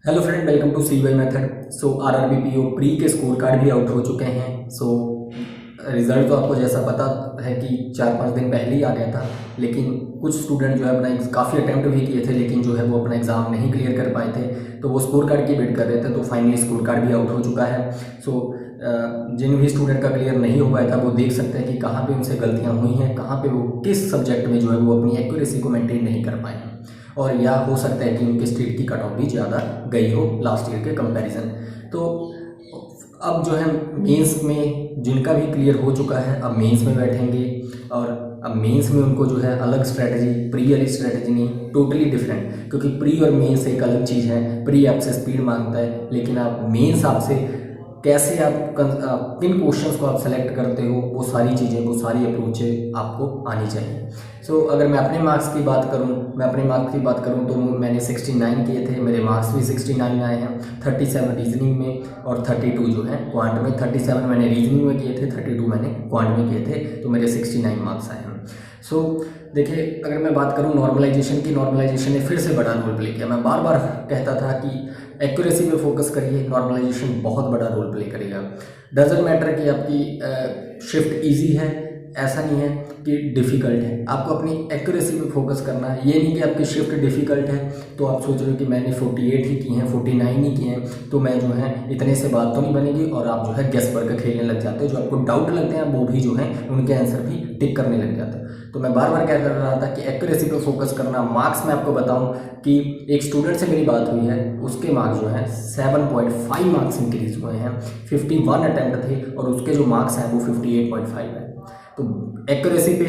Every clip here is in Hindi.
Hello friend, welcome to C Y method. So RRB PO pre के स्कोर कार्ड भी आउट हो चुके हैं। सो रिज़ल्ट तो आपको जैसा पता है कि 4-5 दिन पहले ही आ गया था, लेकिन कुछ स्टूडेंट जो है अपना काफ़ी अटैम्प्ट भी किए थे, लेकिन जो है वो अपना एग्ज़ाम नहीं क्लियर कर पाए थे, तो वो स्कोर कार्ड की वेट कर रहे थे। तो फाइनली स्कोर कार्ड भी आउट हो चुका है। सो जिन भी स्टूडेंट का क्लियर नहीं हो पाया था वो देख सकते हैं कि कहाँ पे उनसे गलतियाँ हुई हैं, कहाँ पे वो किस सब्जेक्ट में जो है वो अपनी एक्यूरेसी को मेंटेन नहीं कर पाए हैं, और या हो सकता है कि उनके स्टेट की कट ऑफ भी ज़्यादा गई हो लास्ट ईयर के कंपैरिजन। तो अब जो है मेंस में जिनका भी क्लियर हो चुका है, अब मेंस में बैठेंगे, और अब मेंस में उनको जो है अलग स्ट्रेटजी, प्री वाली स्ट्रेटजी नहीं, टोटली डिफरेंट। क्योंकि प्री और मेंस एक अलग चीज़ है। प्री आपसे स्पीड मांगता है, लेकिन आप मेंस आपसे कैसे किन क्वेश्चंस को आप सेलेक्ट करते हो, वो सारी चीज़ें, वो सारी अप्रोचें आपको आनी चाहिए। सो अगर मैं अपने मार्क्स की बात करूं तो मैंने 69 किए थे, मेरे मार्क्स भी 69 आए हैं। 37 रीजनिंग में और 32 जो है क्वांट में। 37 मैंने रीजनिंग में किए थे, 32 मैंने क्वांट में किए थे, तो मेरे 69 मार्क्स आए हैं। सो देखिए, अगर मैं बात करूं नॉर्मलाइजेशन की, नॉर्मलाइजेशन ने फिर से बड़ा रोल प्ले किया। मैं बार बार कहता था कि एक्यूरेसी पे फोकस करिए, नॉर्मलाइजेशन बहुत बड़ा रोल प्ले करेगा। डजेंट मैटर कि आपकी शिफ्ट इजी है, ऐसा नहीं है कि डिफ़िकल्ट है। आपको अपनी एक्यूरेसी पे फोकस करना है। ये नहीं कि आपकी शिफ्ट डिफ़िकल्ट है तो आप सोच रहे हो कि मैंने 48 ही की हैं, 49 ही किए हैं, तो मैं जो है इतने से बात तो नहीं बनेगी, और आप जो है गेस वर्क खेलने लग जाते हो। जो आपको डाउट लगते हैं वो भी जो है उनके आंसर भी टिक करने लग जाते हैं। तो मैं बार बार क्या कर रहा था कि एक्यूरेसी पे फोकस करना। मार्क्स में आपको बताऊं कि एक स्टूडेंट से मेरी बात हुई है, उसके मार्क्स जो हैं 7.5 मार्क्स इंक्रीज हुए हैं। 51 अटैम्प्ट थे और उसके जो मार्क्स हैं वो 58.5 है। तो एक्यूरेसी पे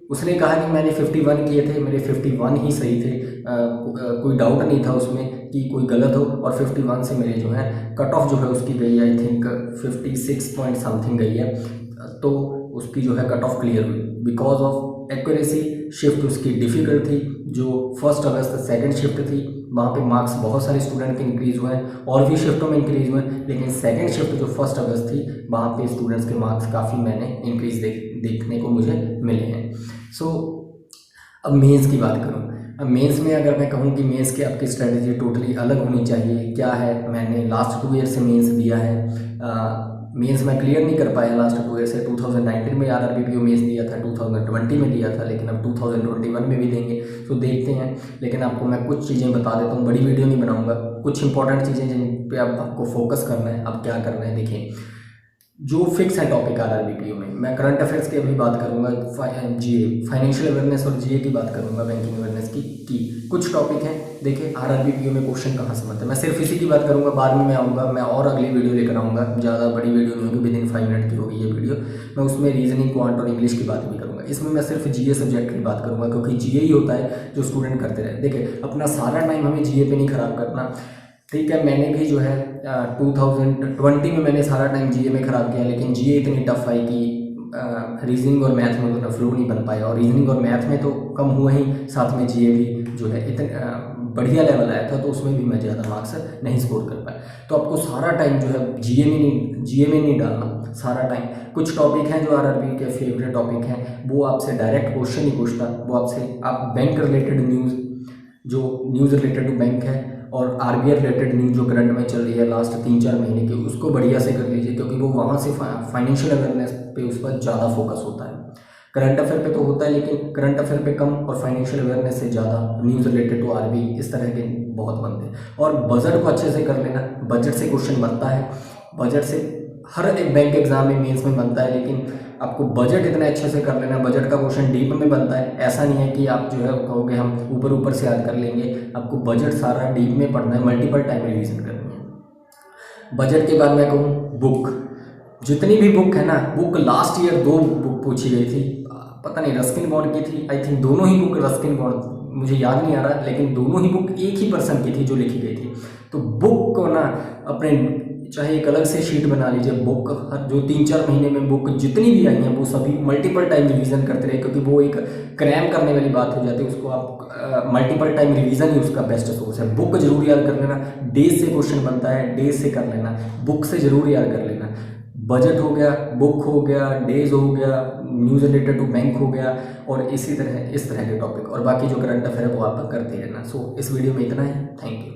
उसने कहा कि मैंने 51 किए थे, मेरे 51 ही सही थे, कोई डाउट नहीं था उसमें कि कोई गलत हो। और 51 से मेरे जो है कट ऑफ जो है उसकी गई, आई थिंक 56 पॉइंट समथिंग गई है। तो उसकी जो है कट ऑफ क्लियर हुई बिकॉज ऑफ एक्यूरेसी। शिफ्ट उसकी डिफ़िकल्ट थी, जो 1 अगस्त सेकंड शिफ्ट थी, वहाँ पे मार्क्स बहुत सारे स्टूडेंट के इंक्रीज़ हुए हैं, और भी शिफ्टों में इंक्रीज़ हुए हैं, लेकिन सेकंड शिफ्ट जो 1 अगस्त थी वहाँ पे स्टूडेंट्स के मार्क्स काफ़ी मैंने इंक्रीज देखने को मुझे मिले हैं। सो अब मेंस की बात करूँ। अब मेंस में अगर मैं कहूँ कि मेंस की आपकी स्ट्रेटजी टोटली अलग होनी चाहिए। क्या है, मैंने लास्ट 2 ईयर से मेंस दिया है। मेंस मैं क्लियर नहीं कर पाया लास्ट 2 ईयर से। 2019 में आरआरबीपीओ मेंस दिया था, 2020 में दिया था, लेकिन अब 2021 में भी देंगे, तो देखते हैं। लेकिन आपको मैं कुछ चीज़ें बता देता हूँ, बड़ी वीडियो नहीं बनाऊंगा, कुछ इंपॉर्टेंट चीज़ें जिन पे आपको फोकस करना है। अब क्या करना है, देखिए, जो फिक्स है टॉपिक आरआरबीपीओ में, मैं करंट अफेयर्स की अभी बात करूंगा, जीए, फाइनेंशियल अवेयरनेस और जीए की बात करूंगा, बैंकिंग अवेयरनेस की कुछ टॉपिक हैं। देखिए आरआरबीपीओ में क्वेश्चन कहाँ से बनते हैं, मैं सिर्फ इसी की बात करूंगा। बाद में मैं आऊँगा, मैं और अगली वीडियो लेकर आऊँगा, ज़्यादा बड़ी वीडियो नहीं होगी, विदिन 5 मिनट की होगी ये वीडियो। मैं उसमें रीजनिंग, क्वांट और इंग्लिश की बात भी करूँगा। इसमें मैं सिर्फ जीए सब्जेक्ट की बात करूँगा, क्योंकि जीए ही होता है जो स्टूडेंट करते रहे। देखिए, अपना सारा टाइम हमें जीए पे नहीं खराब करना, ठीक है। मैंने भी जो है 2020 में मैंने सारा टाइम जीए में ख़राब किया, लेकिन जीए इतनी टफ आई कि रीजनिंग और मैथ में उतना फ्लो नहीं बन पाया, और रीजनिंग और मैथ में तो कम हुआ ही, साथ में जीए भी जो है इतना बढ़िया लेवल आया था, तो उसमें भी मैं ज़्यादा मार्क्स नहीं स्कोर कर पाया। तो आपको सारा टाइम जो है जीए में नहीं डालना सारा टाइम। कुछ टॉपिक हैं जो आरआरबी के फेवरेट टॉपिक हैं, वो आपसे डायरेक्ट क्वेश्चन नहीं पूछता, वो आपसे आप बैंक रिलेटेड न्यूज़, जो न्यूज़ रिलेटेड टू बैंक है, और आरबीआई रिलेटेड न्यूज़ जो करंट में चल रही है लास्ट 3-4 महीने की, उसको बढ़िया से कर लीजिए, क्योंकि वो वहाँ से फाइनेंशियल अवेयरनेस पे उस पर ज़्यादा फोकस होता है। करंट अफेयर पे तो होता है, लेकिन करंट अफेयर पे कम, और फाइनेंशियल अवेयरनेस से ज़्यादा न्यूज़ रिलेटेड टू आरबीआई, इस तरह के बहुत बनते हैं। और बजट को अच्छे से कर लेना, बजट से क्वेश्चन बनता है, बजट से हर एक बैंक एग्जाम में, मेंस में बनता है, लेकिन आपको बजट इतने अच्छे से कर लेना, बजट का क्वेश्चन डीप में बनता है। ऐसा नहीं है कि आप जो है कहोगे हम ऊपर ऊपर से याद कर लेंगे, आपको बजट सारा डीप में पढ़ना है, मल्टीपल टाइम रिवीजन करनी है। बजट के बाद मैं कहूँ बुक, जितनी भी बुक है ना, बुक लास्ट ईयर 2 बुक पूछी गई थी, पता नहीं रस्किन बॉन्ड की थी, आई थिंक दोनों ही बुक रस्किन बॉन्ड, मुझे याद नहीं आ रहा, लेकिन दोनों ही बुक एक ही पर्सन की थी जो लिखी गई थी। तो बुक को ना अपने, चाहे एक अलग से शीट बना लीजिए, बुक हर जो 3-4 महीने में बुक जितनी भी आई हैं वो सभी मल्टीपल टाइम रिवीजन करते रहे, क्योंकि वो एक क्रैम करने वाली बात हो जाती है। उसको आप मल्टीपल टाइम रिवीजन ही उसका बेस्ट सोर्स है। बुक जरूर याद कर लेना, डेज से क्वेश्चन बनता है, डेज से कर लेना, बुक से जरूर याद कर लेना। बजट हो गया, बुक हो गया, डेज हो गया, न्यूज़ रिलेटेड टू बैंक हो गया, और इसी तरह इस तरह के टॉपिक, और बाकी जो करंट अफेयर है वो आप करते रहना। सो इस वीडियो में इतना ही, थैंक यू।